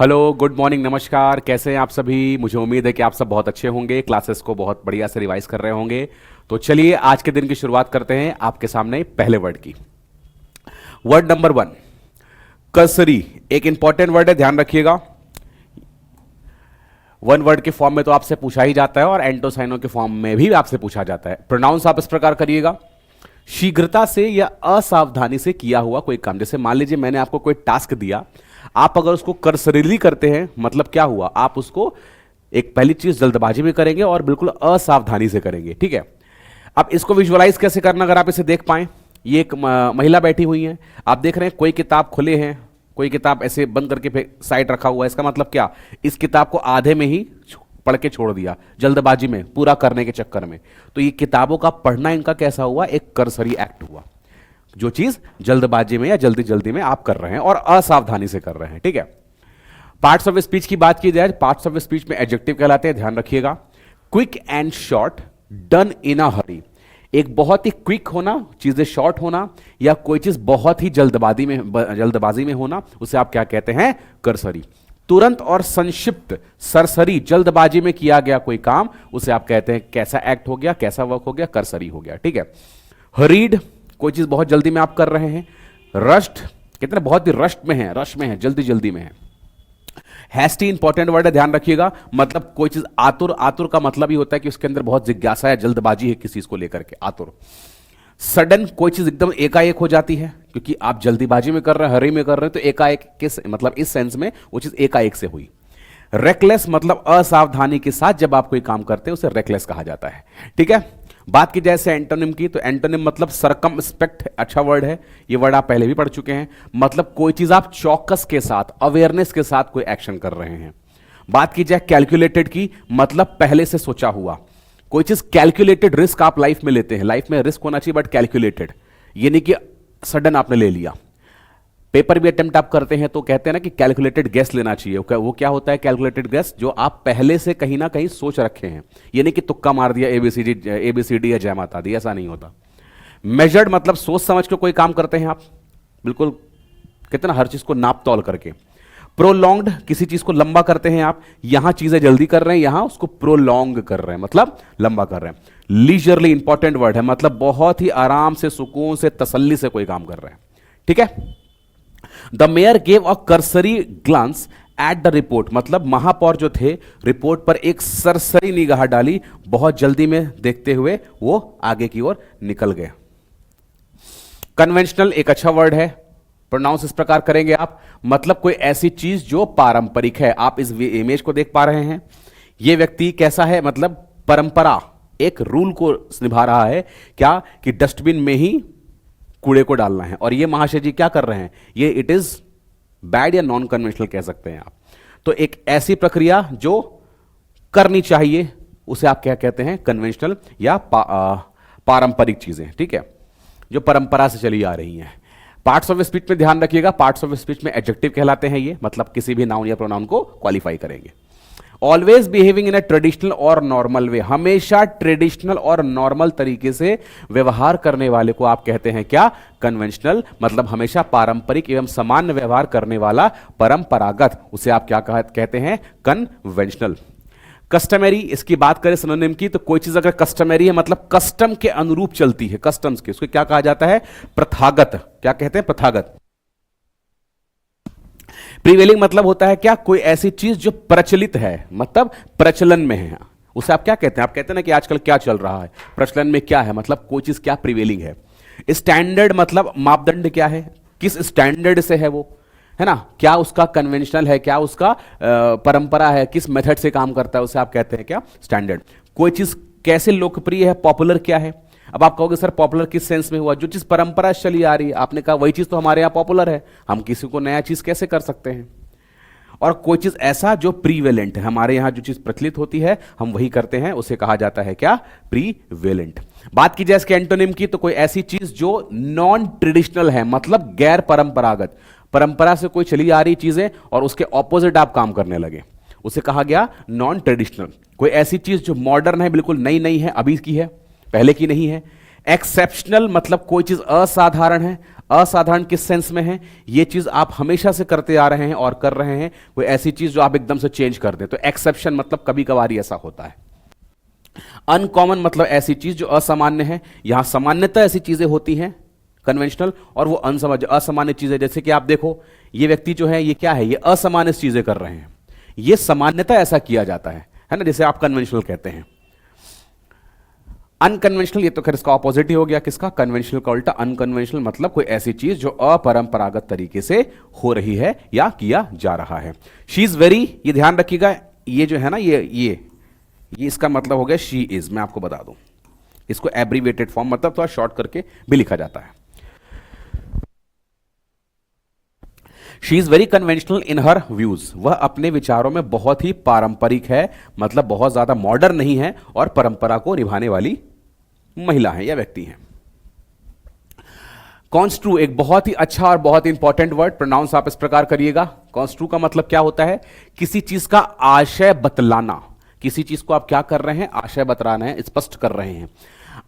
Hello, good morning, नमस्कार। कैसे हैं आप सभी? मुझे उम्मीद है कि आप सब बहुत अच्छे होंगे, क्लासेस को बहुत बढ़िया से रिवाइज कर रहे होंगे। तो चलिए आज के दिन की शुरुआत करते हैं आपके सामने पहले वर्ड की। Word number 1, cursory. एक इंपॉर्टेंट वर्ड है, ध्यान रखिएगा। वन वर्ड के फॉर्म में तो आपसे पूछा ही जाता है और एंटोसाइनो के फॉर्म में भी आपसे पूछा जाता है। प्रोनाउंस आप इस प्रकार करिएगा, शीघ्रता से या असावधानी से किया हुआ कोई काम। जैसे मान लीजिए मैंने आपको कोई टास्क दिया, आप अगर उसको कर्सरीली करते हैं, मतलब क्या हुआ, आप उसको एक पहली चीज जल्दबाजी में करेंगे और बिल्कुल असावधानी से करेंगे। ठीक है, अब इसको विजुअलाइज कैसे करना, अगर आप इसे देख पाए। ये एक महिला बैठी हुई है, आप देख रहे हैं कोई किताब खुले हैं, कोई किताब ऐसे बंद करके साइड रखा हुआ है। इसका मतलब क्या, इस किताब को आधे में ही पढ़ के छोड़ दिया, जल्दबाजी में पूरा करने के चक्कर में। तो ये किताबों का पढ़ना इनका कैसा हुआ, एक कर्सरी एक्ट हुआ। जो चीज जल्दबाजी में या जल्दी जल्दी में आप कर रहे हैं और असावधानी से कर रहे हैं। ठीक है, पार्ट्स ऑफ स्पीच की बात की जाए, पार्ट्स ऑफ स्पीच में एडजेक्टिव कहलाते हैं, ध्यान रखिएगा। Quick and short, done in a hurry. एक बहुत ही क्विक होना, चीजें शॉर्ट होना, या कोई चीज बहुत ही जल्दबाजी में होना, उसे आप क्या कहते हैं, कर्सरी। तुरंत और संक्षिप्त, सरसरी, जल्दबाजी में किया गया कोई काम, उसे आप कहते हैं कैसा एक्ट हो गया, कैसा वर्क हो गया, कर्सरी हो गया। ठीक है, हरीड, कोई चीज बहुत जल्दी में आप कर रहे हैं। रश्ट, कितने बहुत ही रश्ट में है, रश में है, जल्दी जल्दी में है। हैस्टी, इंपॉर्टेंट वर्ड है, ध्यान रखिएगा। मतलब कोई चीज आतुर, आतुर का मतलब ही होता है कि उसके अंदर बहुत जिज्ञासा है, जल्दबाजी है किसी चीज को लेकर के, आतुर। सडन, कोई चीज एकदम एकाएक हो जाती है, क्योंकि आप जल्दीबाजी में कर रहे हैं, हरी में कर रहे हैं, तो एकाएक किस मतलब इस सेंस में वो चीज एकाएक से हुई। रेकलेस, मतलब असावधानी के साथ जब आप कोई काम करते हैं उसे रेकलेस कहा जाता है। ठीक है, बात की जाए से एंटोनिम की, तो एंटोनिम मतलब सरकमस्पेक्ट, अच्छा वर्ड है, ये वर्ड आप पहले भी पढ़ चुके हैं। मतलब कोई चीज आप चौकस के साथ, अवेयरनेस के साथ कोई एक्शन कर रहे हैं। बात की जाए कैलकुलेटेड की, मतलब पहले से सोचा हुआ। कोई चीज कैलकुलेटेड रिस्क आप लाइफ में लेते हैं, लाइफ में रिस्क होना चाहिए बट कैलकुलेटेड, ये नहीं कि सडन आपने ले लिया। पेपर भी अटेम्प्ट आप करते हैं तो कहते हैं ना कि कैलकुलेटेड गेस लेना चाहिए। वो क्या होता है कैलकुलेटेड गेस, जो आप पहले से कहीं ना कहीं सोच रखे हैं, ये नहीं कि तुक्का मार दिया एबीसीडी या जय माता दी, ऐसा नहीं होता। मेजर्ड, मतलब सोच समझ के कोई काम करते हैं आप, बिल्कुल कितना हर चीज को नाप तौल करके। प्रोलॉन्ग्ड, किसी चीज को लंबा करते हैं आप, यहां चीजें जल्दी कर रहे हैं, यहां उसको प्रोलॉन्ग कर रहे हैं, मतलब लंबा कर रहे हैं। लीजरली, इंपॉर्टेंट वर्ड है, मतलब बहुत ही आराम से, सुकून से, तसल्ली से कोई काम कर रहे हैं। ठीक है, the mayor gave a cursory glance at the report, मतलब महापौर जो थे रिपोर्ट पर एक सरसरी निगाह डाली, बहुत जल्दी में देखते हुए वो आगे की ओर निकल गए। कन्वेंशनल, एक अच्छा वर्ड है, प्रोनाउंस इस प्रकार करेंगे आप, मतलब कोई ऐसी चीज जो पारंपरिक है। आप इस इमेज को देख पा रहे हैं, ये व्यक्ति कैसा है, मतलब परंपरा, एक रूल को निभा रहा है, क्या कि डस्टबिन में ही कूड़े को डालना है। और ये महाशय जी क्या कर रहे हैं, ये इट इज बैड या नॉन कन्वेंशनल कह सकते हैं आप। तो एक ऐसी प्रक्रिया जो करनी चाहिए, उसे आप क्या कहते हैं, कन्वेंशनल या पारंपरिक चीजें। ठीक है, जो परंपरा से चली आ रही हैं। पार्ट्स ऑफ स्पीच में ध्यान रखिएगा, पार्ट्स ऑफ स्पीच में एडजेक्टिव कहलाते हैं ये, मतलब किसी भी नाउन या प्रोनाउन को क्वालिफाई करेंगे। Always behaving in A traditional और नॉर्मल वे, हमेशा ट्रेडिशनल और नॉर्मल तरीके से व्यवहार करने वाले को आप कहते हैं क्या, कन्वेंशनल, मतलब हमेशा पारंपरिक एवं सामान्य व्यवहार करने वाला, परंपरागत, उसे आप क्या कहते हैं, कन्वेंशनल। कस्टमरी, इसकी बात करें सिनोनिम की, तो कोई चीज अगर कस्टमरी है मतलब कस्टम के अनुरूप चलती है, कस्टम्स के, उसको क्या कहा जाता है, प्रथागत, क्या कहते हैं, प्रथागत। प्रीवेलिंग मतलब होता है क्या, कोई ऐसी चीज जो प्रचलित है, मतलब प्रचलन में है, उसे आप क्या कहते हैं, आप कहते हैं ना कि आजकल क्या चल रहा है, प्रचलन में क्या है, मतलब कोई चीज क्या प्रीवेलिंग है। स्टैंडर्ड, मतलब मापदंड क्या है, किस स्टैंडर्ड से है वो, है ना, क्या उसका कन्वेंशनल है, क्या उसका परंपरा है, किस मेथड से काम करता है, उसे आप कहते हैं क्या, स्टैंडर्ड। कोई चीज कैसे लोकप्रिय है, पॉपुलर क्या है। अब आप कहोगे सर पॉपुलर किस सेंस में हुआ, जो चीज परंपरा से चली आ रही है, आपने कहा वही चीज तो हमारे यहाँ पॉपुलर है, हम किसी को नया चीज कैसे कर सकते हैं। और कोई चीज ऐसा जो प्रीवेलेंट है, हमारे यहां जो चीज प्रचलित होती है हम वही करते हैं, उसे कहा जाता है क्या, प्रीवेलेंट। बात की जाए इसके एंटोनिम की, तो कोई ऐसी चीज जो नॉन ट्रेडिशनल है, मतलब गैर परंपरागत, परंपरा से कोई चली आ रही चीजें और उसके ऑपोजिट आप काम करने लगे, उसे कहा गया नॉन ट्रेडिशनल। कोई ऐसी चीज जो मॉडर्न है, बिल्कुल नई नई है, अभी की है, पहले की नहीं है। एक्सेप्शनल मतलब कोई चीज असाधारण है। असाधारण किस सेंस में है? ये चीज आप हमेशा से करते आ रहे हैं और कर रहे हैं, कोई ऐसी चीज जो आप एकदम से चेंज कर दें, तो एक्सेप्शन मतलब कभी कभार ऐसा होता है। अनकॉमन मतलब ऐसी चीज जो असामान्य है। यहां सामान्यतः ऐसी चीजें होती हैं कन्वेंशनल, और वो असामान्य चीजें, जैसे कि आप देखो ये व्यक्ति जो है ये क्या है, ये असामान्य चीजें कर रहे हैं, ये सामान्यतः ऐसा किया जाता है ना, जैसे आप कन्वेंशनल कहते हैं। अनकन्वेंशनल, ये तो खैर इसका ऑपोजिट ही हो गया, किसका? कन्वेंशनल का उल्टा अनकन्वेंशनल मतलब कोई ऐसी चीज जो अपरंपरागत तरीके से हो रही है या किया जा रहा है। शी इज वेरी, ये ध्यान रखिएगा, ये जो है ना ये इसका मतलब हो गया शी इज। मैं आपको बता दूं, इसको एब्रीवेटेड फॉर्म मतलब थोड़ा शॉर्ट करके भी लिखा जाता है। She is very conventional in her views, वह अपने विचारों में बहुत ही पारंपरिक है, मतलब बहुत ज्यादा मॉडर्न नहीं है और परंपरा को निभाने वाली महिला है या व्यक्ति है। कॉन्स्ट्रू एक बहुत ही अच्छा और बहुत ही इंपॉर्टेंट वर्ड, प्रोनाउंस आप इस प्रकार करिएगा। कॉन्स्ट्रू का मतलब क्या होता है? किसी चीज का आशय बतलाना। किसी चीज को आप क्या कर रहे हैं? आशय बतला रहे हैं, स्पष्ट कर रहे हैं।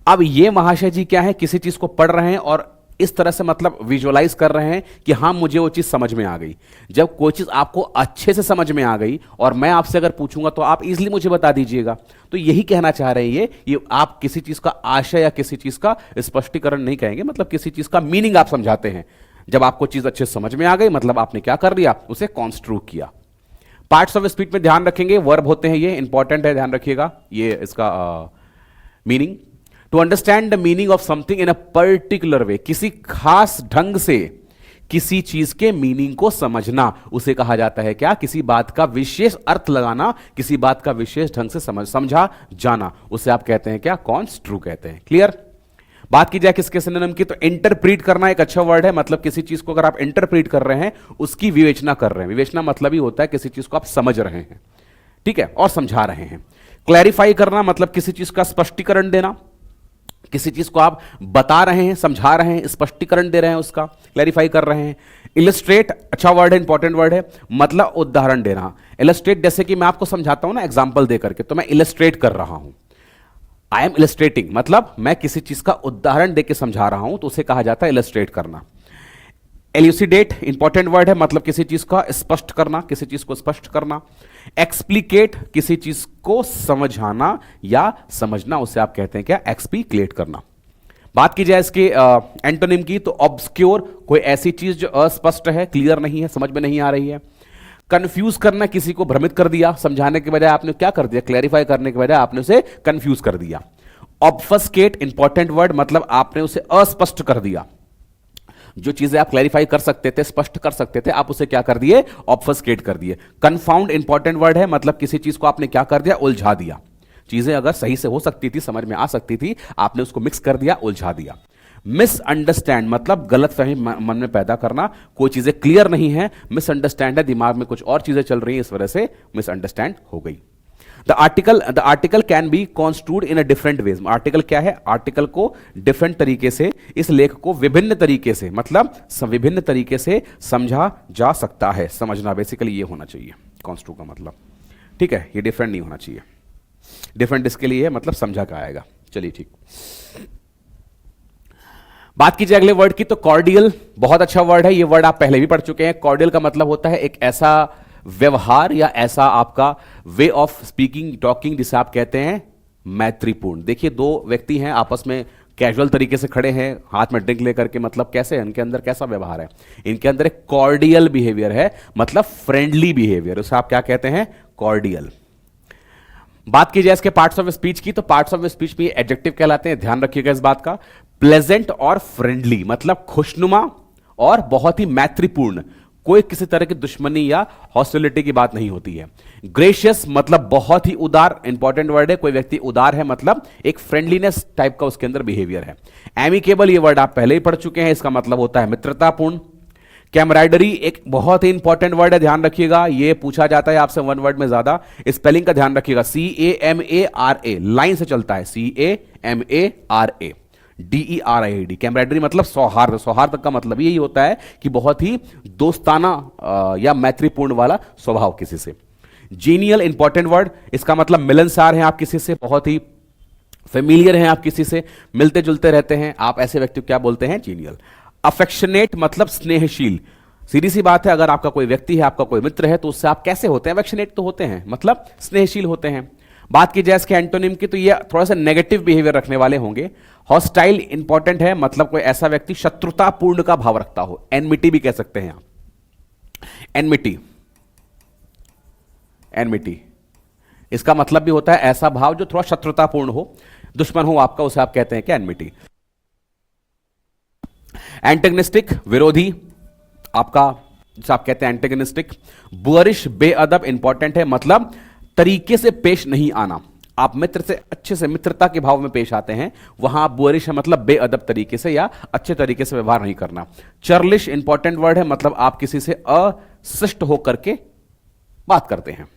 अब ये महाशय जी क्या है? किसी चीज को पढ़ रहे हैं और इस तरह से मतलब विजुअलाइज कर रहे हैं कि हां मुझे वो चीज समझ में आ गई। जब कोई चीज आपको अच्छे से समझ में आ गई और मैं आपसे अगर पूछूंगा तो आप इजीली मुझे बता दीजिएगा, तो यही कहना चाह रहे हैं ये आप किसी चीज का आशय या किसी चीज का स्पष्टीकरण नहीं कहेंगे, मतलब किसी चीज का मीनिंग आप समझाते हैं। जब आपको चीज अच्छे से समझ में आ गई मतलब आपने क्या कर दिया? उसे कॉन्स्ट्रू किया। पार्ट्स ऑफ स्पीच में ध्यान रखेंगे, वर्ब होते हैं, ये इंपॉर्टेंट है, ध्यान रखिएगा ये इसका meaning. To understand the meaning of something in a particular way, किसी खास ढंग से किसी चीज के मीनिंग को समझना, उसे कहा जाता है क्या? किसी बात का विशेष अर्थ लगाना, किसी बात का विशेष ढंग से समझा जाना, उसे आप कहते हैं क्या? कॉन्स्ट्रू कहते हैं। क्लियर? बात की जाए किसके सिनोनिम की, तो इंटरप्रीट करना एक अच्छा वर्ड है, मतलब किसी चीज को अगर आप इंटरप्रीट कर रहे हैं, उसकी विवेचना कर रहे हैं। विवेचना मतलब ही होता है किसी चीज को आप समझ रहे हैं, ठीक है, और समझा रहे हैं। क्लैरिफाई करना मतलब किसी चीज का स्पष्टीकरण देना, किसी चीज को आप बता रहे हैं, समझा रहे हैं, स्पष्टीकरण दे रहे हैं, उसका क्लैरिफाई कर रहे हैं। इलस्ट्रेट अच्छा वर्ड है, इंपॉर्टेंट वर्ड है, मतलब उदाहरण देना। इलस्ट्रेट जैसे कि मैं आपको समझाता हूं ना एग्जांपल दे करके, तो मैं इलस्ट्रेट कर रहा हूं, आई एम इलस्ट्रेटिंग, मतलब मैं किसी चीज का उदाहरण देकर समझा रहा हूं, तो उसे कहा जाता है इलस्ट्रेट करना। एल्यूसिडेट इंपॉर्टेंट वर्ड है, मतलब किसी चीज का स्पष्ट करना, किसी चीज को स्पष्ट करना। एक्सप्लिकेट किसी चीज को समझाना या समझना, उसे आप कहते हैं क्या? एक्सप्लिकेट करना। बात की जाए इसके एंटोनिम की, तो ऑब्सक्योर कोई ऐसी चीज जो अस्पष्ट है, क्लियर नहीं है, समझ में नहीं आ रही है। कंफ्यूज करना, किसी को भ्रमित कर दिया, समझाने के बजाय आपने क्या कर दिया? क्लैरिफाई करने के बजाय आपने उसे कंफ्यूज कर दिया। ऑब्फस्केट इंपॉर्टेंट वर्ड, मतलब आपने उसे अस्पष्ट कर दिया। जो चीजें आप क्लैरिफाई कर सकते थे, स्पष्ट कर सकते थे, आप उसे क्या कर दिए? ऑब्फस्केट कर दिए। कंफाउंड इंपॉर्टेंट वर्ड है, मतलब किसी चीज को आपने क्या कर दिया? उलझा दिया। चीजें अगर सही से हो सकती थी, समझ में आ सकती थी, आपने उसको मिक्स कर दिया, उलझा दिया। मिसअंडरस्टैंड मतलब गलतफहमी मन में पैदा करना, कोई चीजें क्लियर नहीं है, मिसअंडरस्टैंड है, दिमाग में कुछ और चीजें चल रही हैं, इस वजह से मिसअंडरस्टैंड हो गई। The article can be construed in a different ways. Article क्या है? आर्टिकल को डिफरेंट तरीके से, इस लेख को विभिन्न तरीके से, मतलब विभिन्न तरीके से समझा जा सकता है। समझना बेसिकली ये होना चाहिए कॉन्स्ट्रू का मतलब, ठीक है, ये डिफरेंट नहीं होना चाहिए। डिफरेंट इसके लिए है, मतलब समझा का आएगा। चलिए ठीक। बात कीजिए अगले वर्ड की, तो कॉर्डियल बहुत अच्छा वर्ड है, ये वर्ड आप पहले भी पढ़ चुके हैं। कॉर्डियल का मतलब होता है एक ऐसा व्यवहार या ऐसा आपका वे ऑफ स्पीकिंग, टॉकिंग, जिसे आप कहते हैं मैत्रीपूर्ण। देखिए दो व्यक्ति हैं, आपस में कैजुअल तरीके से खड़े हैं, हाथ में ड्रिंक लेकर के, मतलब कैसे, इनके अंदर कैसा व्यवहार है? इनके अंदर एक कॉर्डियल बिहेवियर है, मतलब फ्रेंडली बिहेवियर, उसे आप क्या कहते हैं? कॉर्डियल। बात की जाए इसके पार्ट्स ऑफ स्पीच की, तो पार्ट्स ऑफ स्पीच में एडजेक्टिव कहलाते हैं, ध्यान रखिएगा इस बात का। प्लेजेंट और फ्रेंडली मतलब खुशनुमा और बहुत ही मैत्रीपूर्ण, कोई किसी तरह की दुश्मनी या हॉस्टिलिटी की बात नहीं होती है। ग्रेशियस मतलब बहुत ही उदार, इंपॉर्टेंट वर्ड है, कोई व्यक्ति उदार है, मतलब एक फ्रेंडलीनेस टाइप का उसके अंदर बिहेवियर है। एमिकेबल ये वर्ड आप पहले ही पढ़ चुके हैं, इसका मतलब होता है मित्रतापूर्ण। कैमराइडरी एक बहुत ही इंपॉर्टेंट वर्ड है, ध्यान रखिएगा, ये पूछा जाता है आपसे वन वर्ड में ज्यादा। स्पेलिंग का ध्यान रखिएगा, CAMARA, लाइन से चलता है, CAMARA DERIAD। कैमराइडरी मतलब सौहार्द, सौहार्द का मतलब यही होता है कि बहुत ही दोस्ताना या मैत्रीपूर्ण वाला स्वभाव किसी से। जीनियल इंपॉर्टेंट वर्ड, इसका मतलब मिलनसार है आप किसी से, बहुत ही फेमिलियर हैं आप किसी से, मिलते जुलते रहते हैं, आप ऐसे व्यक्ति को क्या बोलते हैं? जीनियल। अफेक्शनेट मतलब स्नेहशील। सीधी सी बात है, अगर आपका कोई व्यक्ति है, आपका कोई मित्र है, तो उससे आप कैसे होते हैं? अफेक्शनेट तो होते हैं, मतलब स्नेहशील होते हैं। बात की जाए इसके एंटोनिम की, तो ये थोड़ा सा नेगेटिव बिहेवियर रखने वाले होंगे। हॉस्टाइल इंपॉर्टेंट है, मतलब कोई ऐसा व्यक्ति शत्रुतापूर्ण का भाव रखता हो, एनमिटी भी कह सकते हैं आप। एनमिटी, एनमिटी इसका मतलब भी होता है ऐसा भाव जो थोड़ा शत्रुतापूर्ण हो, दुश्मन हो आपका, उसे आप कहते हैं क्या? एनमिटी। एंटेगनिस्टिक विरोधी आपका, जिसे आप कहते हैं एंटेगनिस्टिक। बुअरिश बेअदब इंपॉर्टेंट है, मतलब तरीके से पेश नहीं आना। आप मित्र से अच्छे से मित्रता के भाव में पेश आते हैं, वहां आप बुअरिश है, मतलब बेअदब तरीके से या अच्छे तरीके से व्यवहार नहीं करना। चर्लिश इंपॉर्टेंट वर्ड है, मतलब आप किसी से अशिष्ट होकर के बात करते हैं।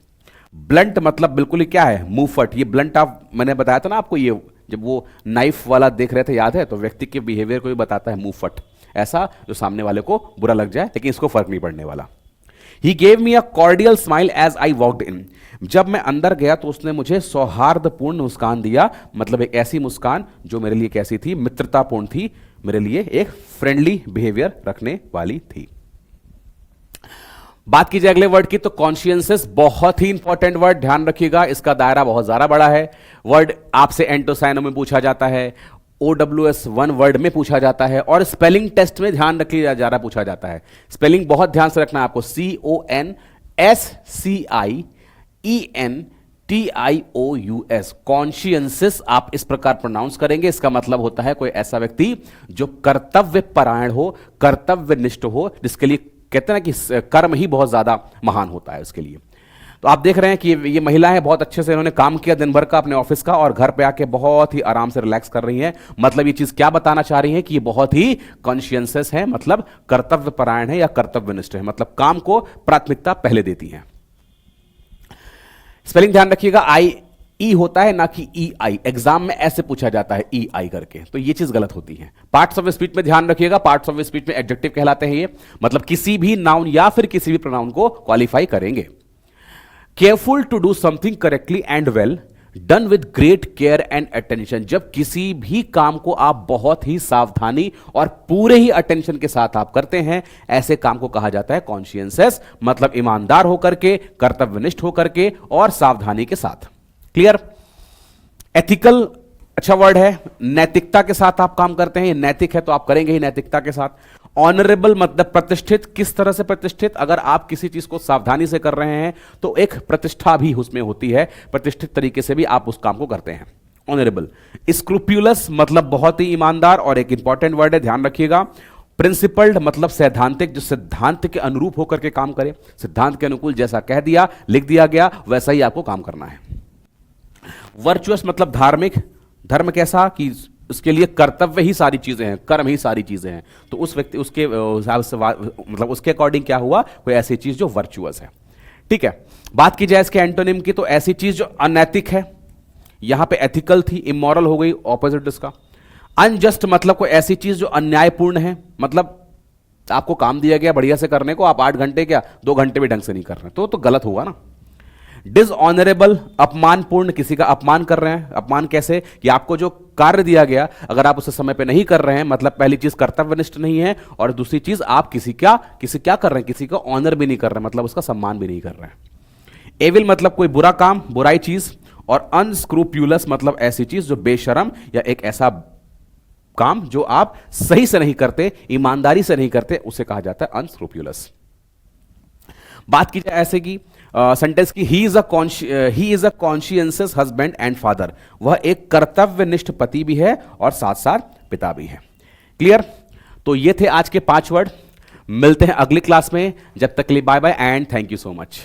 ब्लंट मतलब बिल्कुल ही क्या है? मुंहफट। ये ब्लंट आप, मैंने बताया था ना आपको, ये जब वो नाइफ वाला देख रहे थे, याद है? तो व्यक्ति के बिहेवियर को भी बताता है मुंहफट, ऐसा जो सामने वाले को बुरा लग जाए, लेकिन इसको फर्क नहीं पड़ने वाला। He gave me a cordial smile as I walked in. जब मैं अंदर गया तो उसने मुझे सौहार्दपूर्ण मुस्कान दिया, मतलब एक ऐसी मुस्कान जो मेरे लिए कैसी थी? मित्रतापूर्ण थी, मेरे लिए एक फ्रेंडली बिहेवियर रखने वाली थी। बात की जाए अगले वर्ड की, तो कॉन्शियंसेस बहुत ही इंपॉर्टेंट वर्ड, ध्यान रखिएगा, इसका दायरा बहुत ज्यादा बड़ा है। वर्ड आपसे एंटोसाइनो में पूछा जाता है, OWS 1 वर्ड में पूछा जाता है, और स्पेलिंग टेस्ट में ध्यान रखिए ज्यादा पूछा जाता है। स्पेलिंग बहुत ध्यान से रखना है आपको, CONSCIENTIOUS। कॉन्शियंसिस आप इस प्रकार प्रोनाउंस करेंगे, इसका मतलब होता है कोई ऐसा व्यक्ति जो कर्तव्य परायण हो, कर्तव्यनिष्ठ हो, जिसके लिए कहते हैं ना कि कर्म ही बहुत ज्यादा महान होता है उसके लिए। तो आप देख रहे हैं कि ये महिलाएं बहुत अच्छे से इन्होंने काम किया दिन भर का अपने ऑफिस का, और घर पे आके बहुत ही आराम से रिलैक्स कर रही हैं। मतलब ये चीज क्या बताना चाह रही है कि ये बहुत ही कॉन्शियंसियस है, मतलब कर्तव्य परायण है या कर्तव्यनिष्ठ है, मतलब काम को प्राथमिकता पहले देती हैं। स्पेलिंग ध्यान रखिएगा, ई होता है ना कि EI। एग्जाम में ऐसे पूछा जाता है EI करके, तो ये चीज गलत होती है। पार्ट्स ऑफ स्पीच में ध्यान रखिएगा, पार्ट्स ऑफ स्पीच में एडजेक्टिव कहलाते हैं ये, मतलब किसी भी नाउन या फिर किसी भी प्रोनाउन को क्वालिफाई करेंगे। Careful to do something correctly and well, done with great care and attention. जब किसी भी काम को आप बहुत ही सावधानी और पूरे ही अटेंशन के साथ आप करते हैं, ऐसे काम को कहा जाता है कॉन्शियंसियस, मतलब ईमानदार होकर के, कर्तव्यनिष्ठ होकर के और सावधानी के साथ। क्लियर? एथिकल अच्छा वर्ड है, नैतिकता के साथ आप काम करते हैं, ये नैतिक है तो आप करेंगे ही नैतिकता के साथ। ऑनरेबल मतलब प्रतिष्ठित, किस तरह से प्रतिष्ठित? अगर आप किसी चीज को सावधानी से कर रहे हैं तो एक प्रतिष्ठा भी उसमें होती है, प्रतिष्ठित तरीके से भी आप उस काम को करते हैं। ऑनरेबल। स्क्रूप्यूलस मतलब बहुत ही ईमानदार, और एक इंपॉर्टेंट वर्ड है, ध्यान रखिएगा। प्रिंसिपल्ड मतलब सैद्धांतिक, जो सिद्धांत के अनुरूप होकर के काम करे, सिद्धांत के अनुकूल, जैसा कह दिया लिख दिया गया वैसा ही आपको काम करना है। वर्चुअस मतलब धार्मिक, धर्म कैसा कि उसके लिए कर्तव्य ही सारी चीजें हैं, कर्म ही सारी चीजें हैं, तो उस व्यक्ति उसके हिसाब से मतलब उसके अकॉर्डिंग क्या हुआ? कोई ऐसी चीज जो वर्चुअस है। ठीक है, बात की जाए इसके एंटोनिम की, तो ऐसी चीज जो अनैतिक है, यहां पे एथिकल थी, इमोरल हो गई ऑपोजिट इसका। अनजस्ट मतलब कोई ऐसी चीज जो अन्यायपूर्ण है, मतलब आपको काम दिया गया बढ़िया से करने को, आप 8 घंटे क्या 2 घंटे भी ढंग से नहीं कर रहे, तो गलत हुआ ना। डिसऑनरेबल अपमानपूर्ण, किसी का अपमान कर रहे हैं। अपमान कैसे? कि आपको जो कार्य दिया गया अगर आप उसे समय पे नहीं कर रहे हैं, मतलब पहली चीज कर्तव्यनिष्ठ नहीं है, और दूसरी चीज आप किसी क्या कर रहे हैं, किसी का ऑनर भी नहीं कर रहे हैं, मतलब उसका सम्मान भी नहीं कर रहे हैं। एविल मतलब कोई बुरा काम, बुराई चीज, और अनस्क्रूप्यूलस मतलब ऐसी चीज जो बेशरम या एक ऐसा काम जो आप सही से नहीं करते, ईमानदारी से नहीं करते, उसे कहा जाता है अनस्क्रूप्यूलस। बात की जाए ऐसे की सेंटेंस की, he is a conscientious husband and father, वह एक कर्तव्यनिष्ठ पति भी है और साथ साथ पिता भी है। क्लियर? तो ये थे आज के 5 वर्ड। मिलते हैं अगली क्लास में, जब तक के लिए bye bye and thank you so much.